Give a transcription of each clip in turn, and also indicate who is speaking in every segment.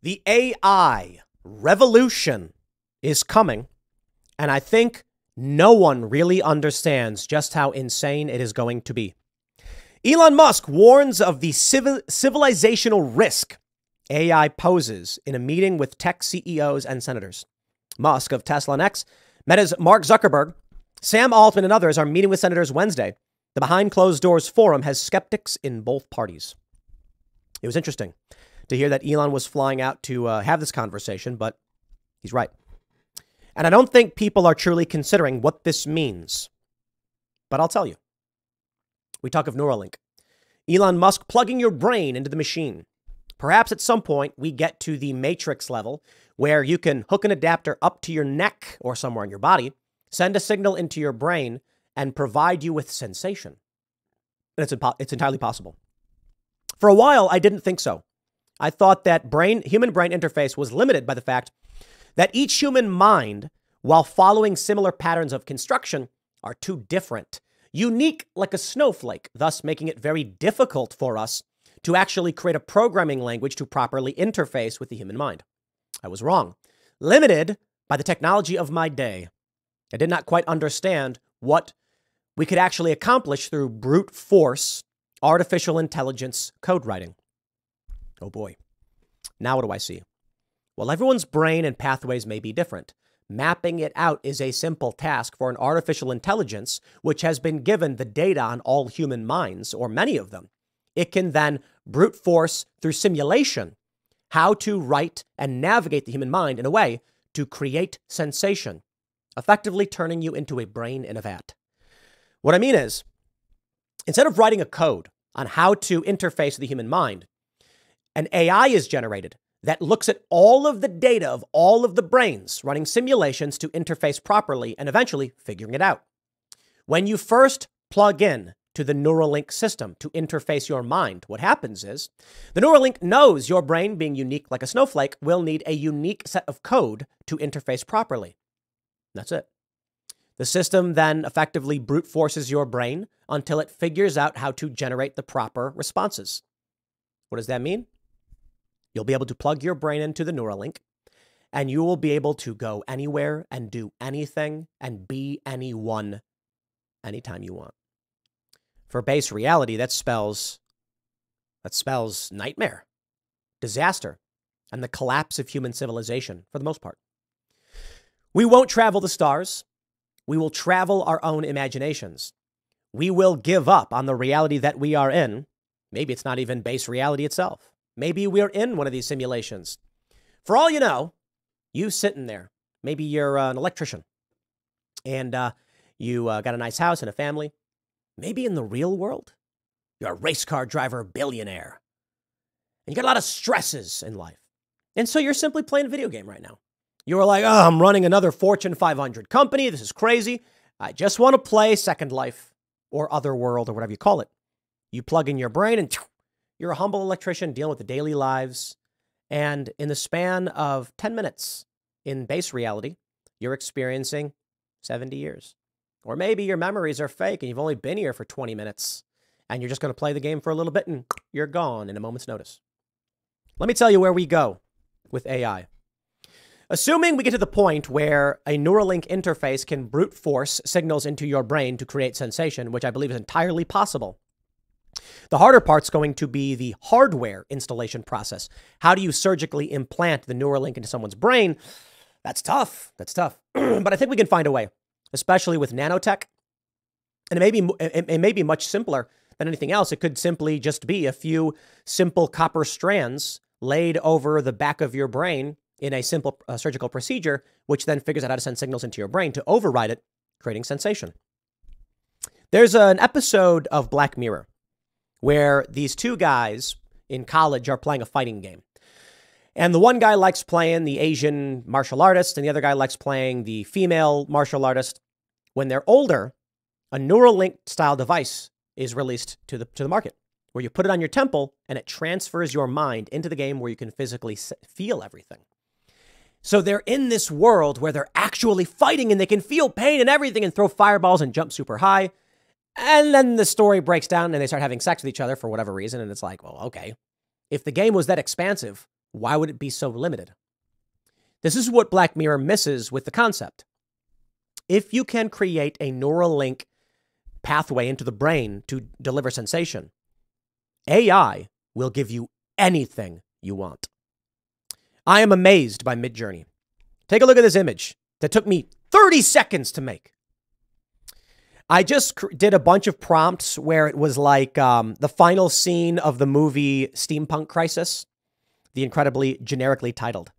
Speaker 1: The AI revolution is coming, and I think no one really understands just how insane it is going to be. Elon Musk warns of the civilizational risk AI poses in a meeting with tech CEOs and senators. Musk of Tesla and X, Meta's Mark Zuckerberg, Sam Altman, and others are meeting with senators Wednesday. The Behind Closed Doors forum has skeptics in both parties. It was interesting to hear that Elon was flying out to have this conversation, but he's right. And I don't think people are truly considering what this means. But I'll tell you. We talk of Neuralink. Elon Musk plugging your brain into the machine. Perhaps at some point we get to the Matrix level where you can hook an adapter up to your neck or somewhere in your body, send a signal into your brain, and provide you with sensation. And it's entirely possible. For a while, I didn't think so. I thought that human-brain interface was limited by the fact that each human mind, while following similar patterns of construction, are too different, unique like a snowflake, thus making it very difficult for us to actually create a programming language to properly interface with the human mind. I was wrong. Limited by the technology of my day. I did not quite understand what we could actually accomplish through brute force, artificial intelligence code writing. Oh boy. Now what do I see? Well, everyone's brain and pathways may be different. Mapping it out is a simple task for an artificial intelligence, which has been given the data on all human minds, or many of them. It can then brute force through simulation how to write and navigate the human mind in a way to create sensation, effectively turning you into a brain in a vat. What I mean is, instead of writing a code on how to interface with the human mind, an AI is generated that looks at all of the data of all of the brains, running simulations to interface properly and eventually figuring it out. When you first plug in to the Neuralink system to interface your mind, what happens is the Neuralink knows your brain, being unique like a snowflake, will need a unique set of code to interface properly. That's it. The system then effectively brute forces your brain until it figures out how to generate the proper responses. What does that mean? You'll be able to plug your brain into the Neuralink, and you will be able to go anywhere and do anything and be anyone anytime you want. For base reality, that spells nightmare, disaster, and the collapse of human civilization for the most part. We won't travel the stars. We will travel our own imaginations. We will give up on the reality that we are in. Maybe it's not even base reality itself. Maybe we're in one of these simulations. For all you know, you sitting there, maybe you're an electrician and you got a nice house and a family. Maybe in the real world, you're a race car driver billionaire and you got a lot of stresses in life. And so you're simply playing a video game right now. You're like, oh, I'm running another Fortune 500 company. This is crazy. I just want to play Second Life or Otherworld or whatever you call it. You plug in your brain and you're a humble electrician dealing with the daily lives. And in the span of 10 minutes in base reality, you're experiencing 70 years. Or maybe your memories are fake and you've only been here for 20 minutes and you're just going to play the game for a little bit and you're gone in a moment's notice. Let me tell you where we go with AI. Assuming we get to the point where a Neuralink interface can brute force signals into your brain to create sensation, which I believe is entirely possible. The harder part's going to be the hardware installation process. How do you surgically implant the Neuralink into someone's brain? That's tough. That's tough. But I think we can find a way, especially with nanotech. And it may be much simpler than anything else. It could simply just be a few simple copper strands laid over the back of your brain in a simple surgical procedure, which then figures out how to send signals into your brain to override it, creating sensation. There's an episode of Black Mirror where these two guys in college are playing a fighting game. And the one guy likes playing the Asian martial artist, and the other guy likes playing the female martial artist. When they're older, a Neuralink-style device is released to the market, where you put it on your temple, and it transfers your mind into the game where you can physically feel everything. So they're in this world where they're actually fighting, and they can feel pain and everything, and throw fireballs and jump super high. And then the story breaks down, and they start having sex with each other for whatever reason, and it's like, well, okay. If the game was that expansive, Why would it be so limited? This is what Black Mirror misses with the concept. If you can create a neural link pathway into the brain to deliver sensation, AI will give you anything you want. I am amazed by Midjourney. Take a look at this image that took me 30 seconds to make. I just did a bunch of prompts where it was like the final scene of the movie Steampunk Crisis, the incredibly generically titled.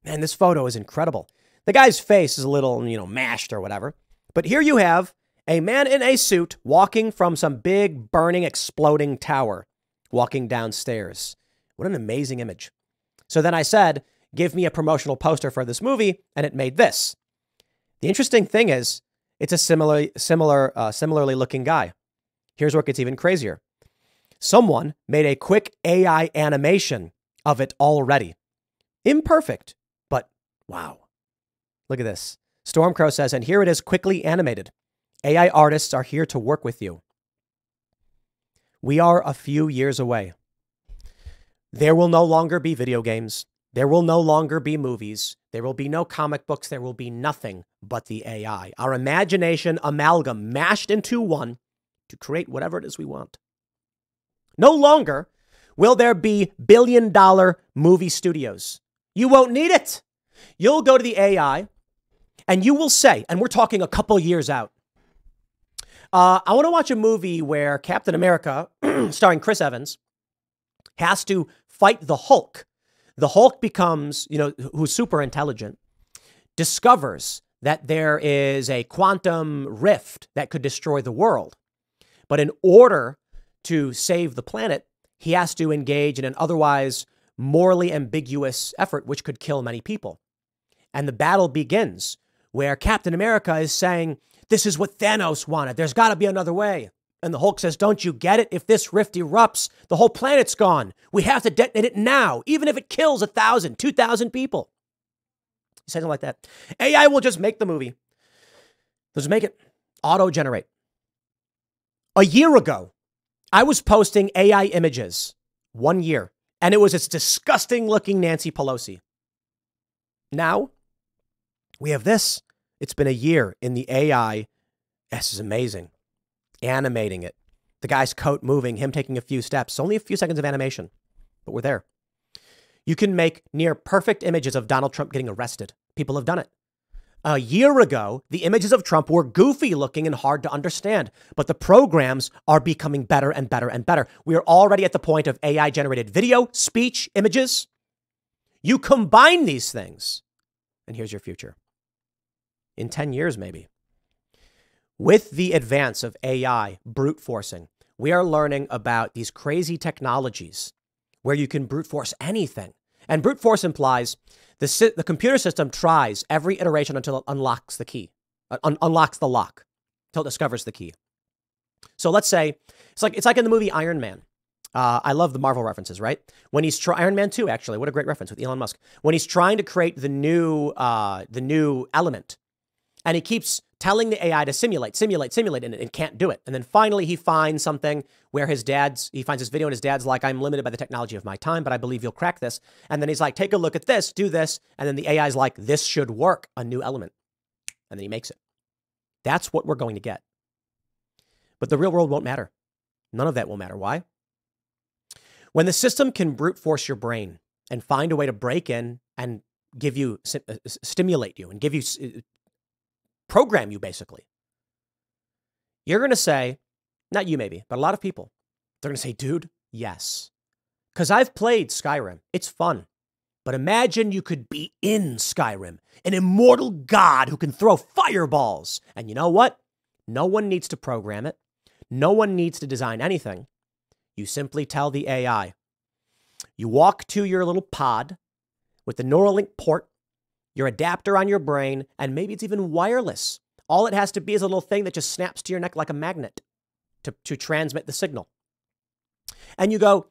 Speaker 1: Man, this photo is incredible. The guy's face is a little, mashed or whatever. But here you have a man in a suit walking from some big, burning, exploding tower, walking downstairs. What an amazing image. So then I said, give me a promotional poster for this movie, and it made this. The interesting thing is, it's a similarly looking guy. Here's where it gets even crazier. Someone made a quick AI animation of it already. Imperfect, but wow. Look at this. Stormcrow says, and here it is quickly animated. AI artists are here to work with you. We are a few years away. There will no longer be video games. There will no longer be movies. There will be no comic books. There will be nothing but the AI. Our imagination amalgam mashed into one to create whatever it is we want. No longer will there be billion-dollar movie studios. You won't need it. You'll go to the AI and you will say, and we're talking a couple years out, I want to watch a movie where Captain America, starring Chris Evans, has to fight the Hulk. The Hulk becomes, who's super intelligent, discovers that there is a quantum rift that could destroy the world. But in order to save the planet, he has to engage in an otherwise morally ambiguous effort, which could kill many people. And the battle begins where Captain America is saying, this is what Thanos wanted. There's got to be another way. And the Hulk says, don't you get it? If this rift erupts, the whole planet's gone. We have to detonate it now, even if it kills 1,000, 2,000 people. Something like that. AI will just make the movie. They'll just make it auto-generate. A year ago, I was posting AI images 1 year, and it was this disgusting-looking Nancy Pelosi. Now, we have this. It's been a year in the AI. This is amazing. Animating it. The guy's coat moving, him taking a few steps. Only a few seconds of animation, but we're there. You can make near perfect images of Donald Trump getting arrested. People have done it. A year ago, the images of Trump were goofy looking and hard to understand, but the programs are becoming better and better and better. We are already at the point of AI generated video, speech, images. You combine these things, and here's your future. In 10 years, maybe. With the advance of AI, brute forcing, we are learning about these crazy technologies where you can brute force anything. And brute force implies the computer system tries every iteration until it unlocks the key, unlocks the lock, until it discovers the key. So let's say, it's like in the movie Iron Man. I love the Marvel references, right? When he's Iron Man 2, actually, what a great reference with Elon Musk. When he's trying to create the new element, and he keeps telling the AI to simulate, and it can't do it. And then finally he finds something where he finds this video and his dad's like, I'm limited by the technology of my time, but I believe you'll crack this. And then he's like, take a look at this, do this. And then the AI's like, this should work, a new element. And then he makes it. That's what we're going to get. But the real world won't matter. None of that will matter. Why? When the system can brute force your brain and find a way to break in and give you, stimulate you and give you, program you basically, you're going to say, not you maybe, but a lot of people, they're going to say, dude, yes. Because I've played Skyrim. It's fun. But imagine you could be in Skyrim, an immortal god who can throw fireballs. And you know what? No one needs to program it. No one needs to design anything. You simply tell the AI. You walk to your little pod with the Neuralink port, your adapter on your brain, and maybe it's even wireless. All it has to be is a little thing that just snaps to your neck like a magnet to transmit the signal. And you go,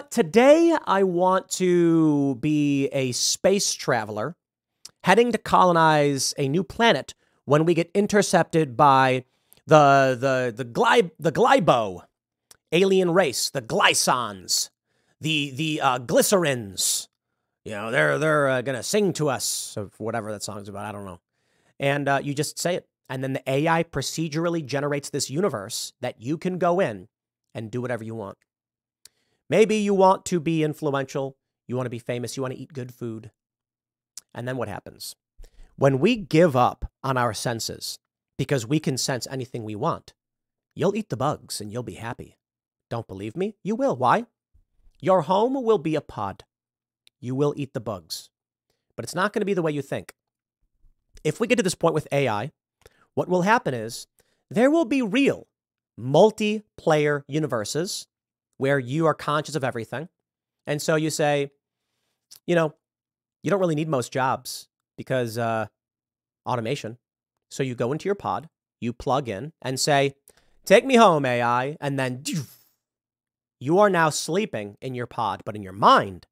Speaker 1: today I want to be a space traveler heading to colonize a new planet when we get intercepted by the Glybo alien race, the Glysons, the Glycerins, they're going to sing to us, or whatever that song's about. I don't know. And you just say it. And then the AI procedurally generates this universe that you can go in and do whatever you want. Maybe you want to be influential. You want to be famous. You want to eat good food. And then what happens? When we give up on our senses because we can sense anything we want, you'll eat the bugs and you'll be happy. Don't believe me? You will. Why? Your home will be a pod. You will eat the bugs. But it's not going to be the way you think. If we get to this point with AI, what will happen is there will be real multiplayer universes where you are conscious of everything. And so you say, you don't really need most jobs because automation. So you go into your pod, you plug in and say, take me home, AI. And then you are now sleeping in your pod, but in your mind,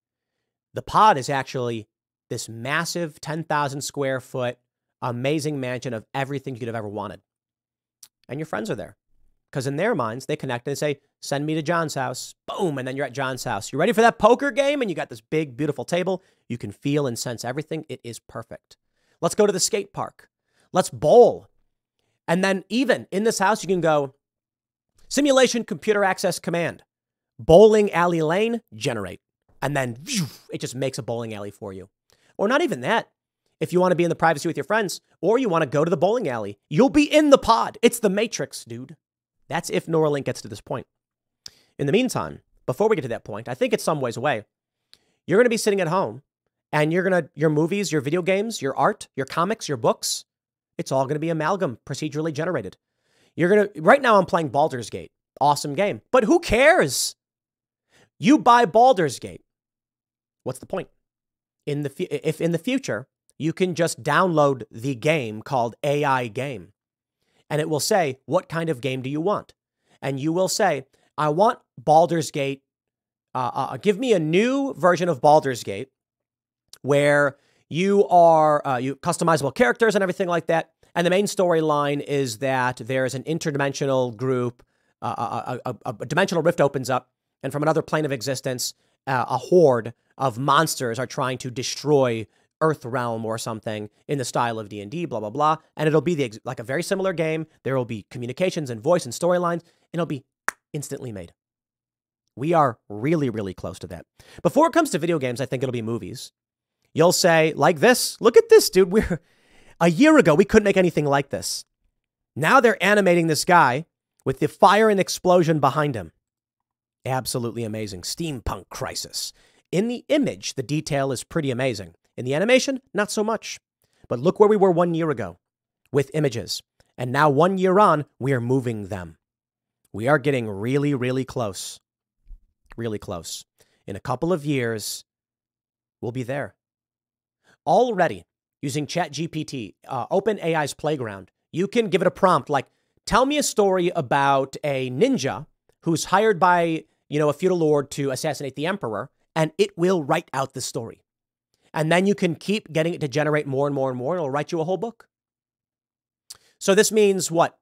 Speaker 1: the pod is actually this massive 10,000 square foot amazing mansion of everything you could have ever wanted. And your friends are there. Because in their minds, they connect and say, send me to John's house. Boom. And then you're at John's house. You ready for that poker game? And you got this big, beautiful table. You can feel and sense everything. It is perfect. Let's go to the skate park. Let's bowl. And then even in this house, you can go, simulation computer access command. Bowling alley lane, generate. And then it just makes a bowling alley for you. Or not even that. If you want to be in the privacy with your friends, or you want to go to the bowling alley, you'll be in the pod. It's the Matrix, dude. That's if Neuralink gets to this point. In the meantime, before we get to that point, I think it's some ways away. You're going to be sitting at home and your movies, your video games, your art, your comics, your books, it's all going to be amalgam, procedurally generated. Right now I'm playing Baldur's Gate. Awesome game. But who cares? You buy Baldur's Gate. What's the point? If in the future, you can just download the game called AI Game. And it will say, what kind of game do you want? And you will say, I want Baldur's Gate. Give me a new version of Baldur's Gate where you are you customizable characters and everything like that. And the main storyline is that there's an interdimensional group. A dimensional rift opens up. And from another plane of existence, a horde of monsters are trying to destroy Earth realm or something in the style of D&D, blah, blah, blah. And it'll be like a very similar game. There will be communications and voice and storylines, and it'll be instantly made. We are really, really close to that. Before it comes to video games, I think it'll be movies. You'll say, like this, look at this, dude. A year ago, we couldn't make anything like this. Now they're animating this guy with the fire and explosion behind him. Absolutely amazing. Steampunk Crisis. In the image, the detail is pretty amazing. In the animation, not so much. But look where we were 1 year ago with images. And now 1 year on, we are moving them. We are getting really, really close. Really close. In a couple of years, we'll be there. Already, using ChatGPT, OpenAI's Playground, you can give it a prompt like, tell me a story about a ninja who's hired by, a feudal lord to assassinate the emperor, and it will write out the story. And then you can keep getting it to generate more and more and more, and it'll write you a whole book. So this means what?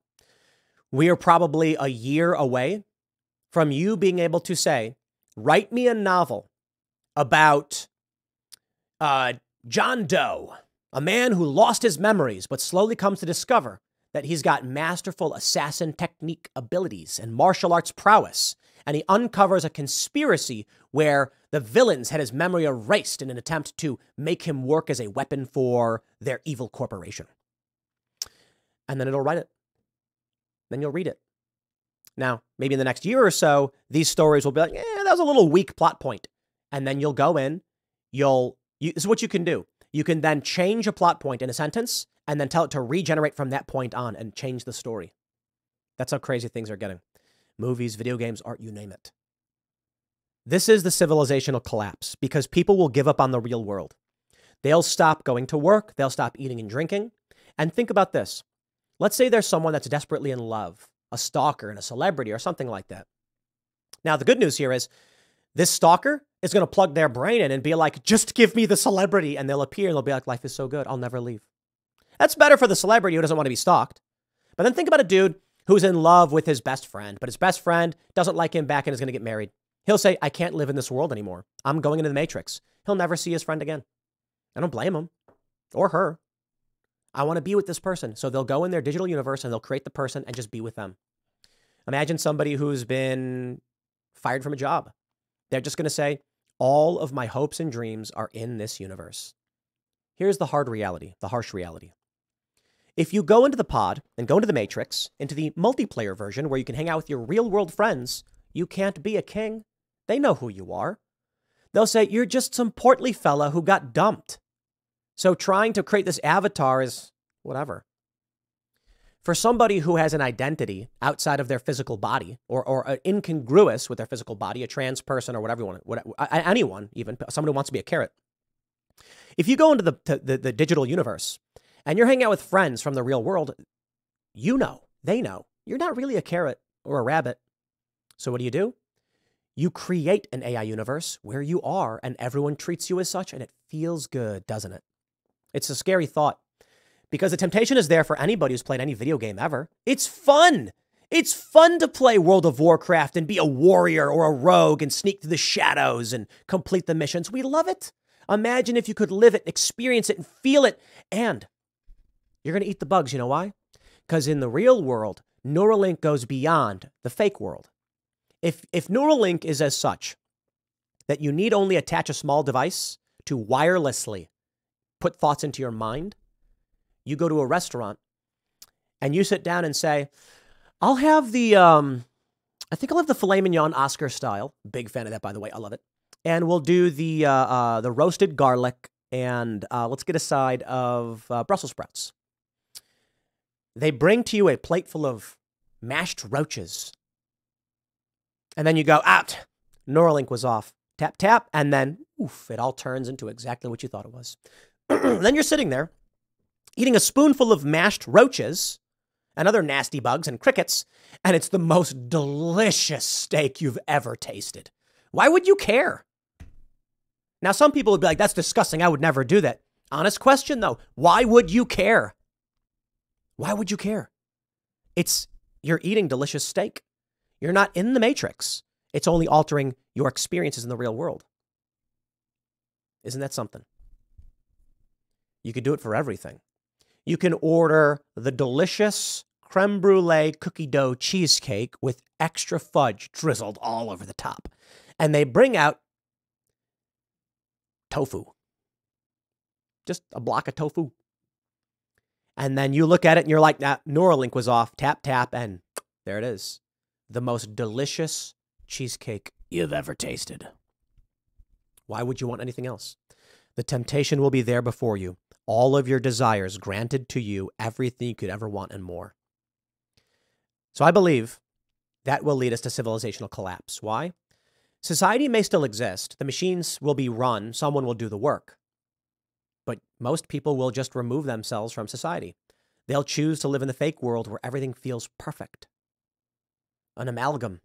Speaker 1: We are probably a year away from you being able to say, write me a novel about John Doe, a man who lost his memories, but slowly comes to discover that he's got masterful assassin technique abilities and martial arts prowess. And he uncovers a conspiracy where the villains had his memory erased in an attempt to make him work as a weapon for their evil corporation. And then it'll write it. Then you'll read it. Now, maybe in the next year or so, these stories will be like, that was a little weak plot point. And then you'll go in, this is what you can do. You can then change a plot point in a sentence and then tell it to regenerate from that point on and change the story. That's how crazy things are getting. Movies, video games, art, you name it. This is the civilizational collapse because people will give up on the real world. They'll stop going to work. They'll stop eating and drinking. And think about this. Let's say there's someone that's desperately in love, a stalker and a celebrity or something like that. Now, the good news here is this stalker is going to plug their brain in and be like, just give me the celebrity. And they'll appear and they'll be like, life is so good. I'll never leave. That's better for the celebrity who doesn't want to be stalked. But then think about a dude who's in love with his best friend, but his best friend doesn't like him back and is going to get married. He'll say, I can't live in this world anymore. I'm going into the Matrix. He'll never see his friend again. I don't blame him or her. I want to be with this person. So they'll go in their digital universe and they'll create the person and just be with them. Imagine somebody who's been fired from a job. They're just going to say, all of my hopes and dreams are in this universe. Here's the hard reality, the harsh reality. If you go into the pod and go into the Matrix, into the multiplayer version where you can hang out with your real world friends, you can't be a king. They know who you are. They'll say, you're just some portly fella who got dumped. So trying to create this avatar is whatever. For somebody who has an identity outside of their physical body or incongruous with their physical body, a trans person or whatever you want, anyone, even someone who wants to be a carrot. If you go into the digital universe and you're hanging out with friends from the real world, you know, they know, you're not really a carrot or a rabbit. So what do? You create an AI universe where you are and everyone treats you as such, and it feels good, doesn't it? It's a scary thought because the temptation is there for anybody who's played any video game ever. It's fun. It's fun to play World of Warcraft and be a warrior or a rogue and sneak through the shadows and complete the missions. We love it. Imagine if you could live it, experience it, and feel it. And you're going to eat the bugs. You know why? Because in the real world, Neuralink goes beyond the fake world. If Neuralink is as such that you need only attach a small device to wirelessly put thoughts into your mind, you go to a restaurant and you sit down and say, I'll have the, I think I'll have the filet mignon Oscar style. Big fan of that, by the way. I love it. And we'll do the roasted garlic and let's get a side of Brussels sprouts. They bring to you a plate full of mashed roaches. And then you go, Neuralink was off. Tap, tap. And then, oof, it all turns into exactly what you thought it was. Then you're sitting there eating a spoonful of mashed roaches and other nasty bugs and crickets, and it's the most delicious steak you've ever tasted. Why would you care? Now, some people would be like, that's disgusting. I would never do that. Honest question, though. Why would you care? Why would you care? You're eating delicious steak. You're not in the Matrix. It's only altering your experiences in the real world. Isn't that something? You could do it for everything. You can order the delicious creme brulee cookie dough cheesecake with extra fudge drizzled all over the top. And they bring out tofu. Just a block of tofu. And then you look at it and you're like, nah, Neuralink was off. Tap, tap, and there it is. The most delicious cheesecake you've ever tasted. Why would you want anything else? The temptation will be there before you. All of your desires granted to you, everything you could ever want and more. So I believe that will lead us to civilizational collapse. Why? Society may still exist. The machines will be run. Someone will do the work. But most people will just remove themselves from society. They'll choose to live in the fake world where everything feels perfect. An amalgam,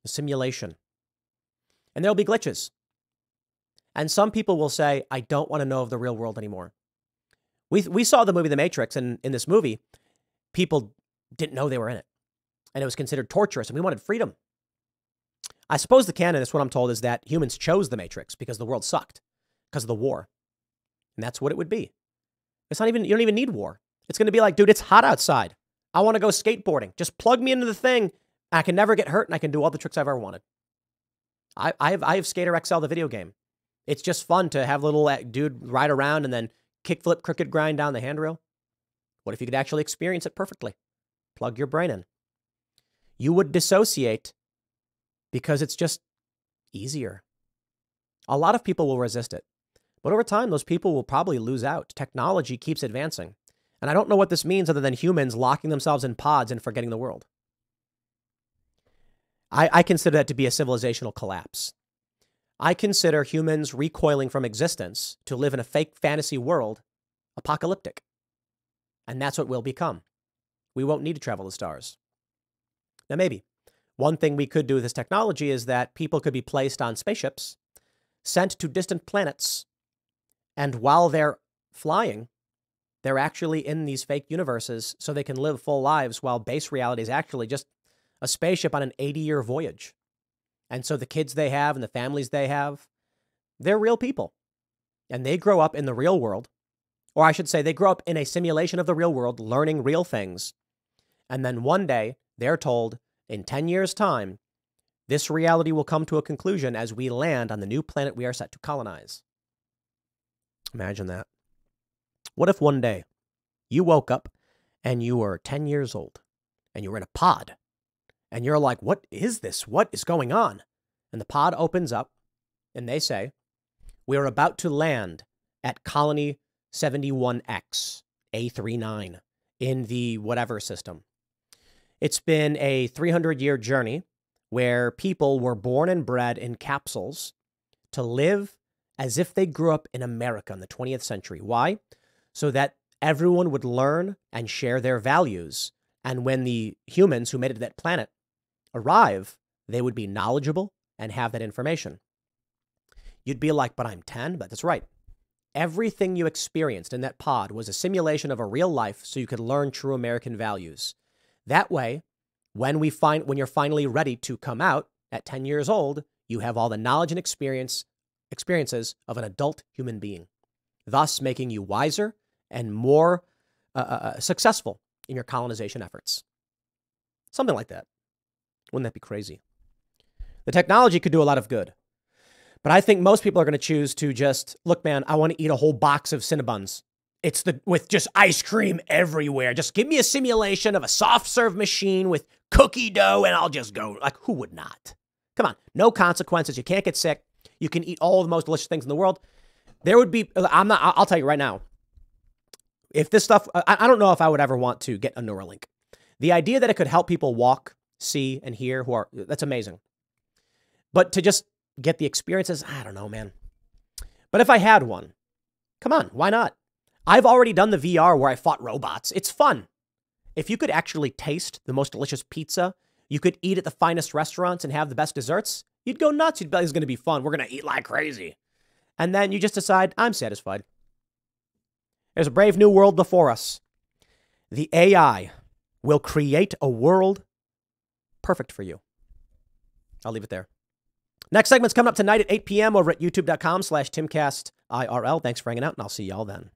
Speaker 1: a simulation. And there'll be glitches. And some people will say, I don't want to know of the real world anymore. We saw the movie The Matrix, and in this movie, people didn't know they were in it. And it was considered torturous, and we wanted freedom. I suppose the canon, that's what I'm told, is that humans chose the Matrix because the world sucked, because of the war. And that's what it would be. It's not even, you don't even need war. It's going to be like, dude, it's hot outside. I want to go skateboarding. Just plug me into the thing. I can never get hurt, and I can do all the tricks I've ever wanted. I have Skater XL, the video game. It's just fun to have a little dude ride around and then kickflip, crooked grind down the handrail. What if you could actually experience it perfectly? Plug your brain in. You would dissociate because it's just easier. A lot of people will resist it. But over time, those people will probably lose out. Technology keeps advancing. And I don't know what this means other than humans locking themselves in pods and forgetting the world. I consider that to be a civilizational collapse. I consider humans recoiling from existence to live in a fake fantasy world apocalyptic. And that's what we'll become. We won't need to travel the stars. Now, maybe one thing we could do with this technology is that people could be placed on spaceships, sent to distant planets, and while they're flying, they're actually in these fake universes so they can live full lives while base reality is actually just a spaceship on an 80-year voyage. And so the kids they have and the families they have, they're real people. And they grow up in the real world. Or I should say, they grow up in a simulation of the real world, learning real things. And then one day, they're told, in 10 years' time, this reality will come to a conclusion as we land on the new planet we are set to colonize. Imagine that. What if one day you woke up and you were 10 years old and you were in a pod and you're like, what is this? What is going on? And the pod opens up and they say, we are about to land at Colony 71X, A39, in the whatever system. It's been a 300-year journey where people were born and bred in capsules to live as if they grew up in America in the 20th century. Why? So that everyone would learn and share their values. And when the humans who made it to that planet arrive, they would be knowledgeable and have that information. You'd be like, but I'm 10? But that's right. Everything you experienced in that pod was a simulation of a real life so you could learn true American values. That way, when you're finally ready to come out at 10 years old, you have all the knowledge and experiences of an adult human being, thus making you wiser and more successful in your colonization efforts. Something like that. Wouldn't that be crazy? The technology could do a lot of good. But I think most people are going to choose to just, look, man, I want to eat a whole box of Cinnabons. With just ice cream everywhere. Just give me a simulation of a soft serve machine with cookie dough and I'll just go. Like, who would not? Come on. No consequences. You can't get sick. You can eat all the most delicious things in the world. There would be, I'll tell you right now, if this stuff, I don't know if I would ever want to get a Neuralink. The idea that it could help people walk, see, and hear, that's amazing. But to just get the experiences, I don't know, man. But if I had one, come on, why not? I've already done the VR where I fought robots. It's fun. If you could actually taste the most delicious pizza, you could eat at the finest restaurants and have the best desserts, you'd go nuts. You'd be like, it's going to be fun. We're going to eat like crazy. And then you just decide, I'm satisfied. There's a brave new world before us. The AI will create a world perfect for you. I'll leave it there. Next segment's coming up tonight at 8 p.m. over at youtube.com/TimcastIRL. Thanks for hanging out, and I'll see y'all then.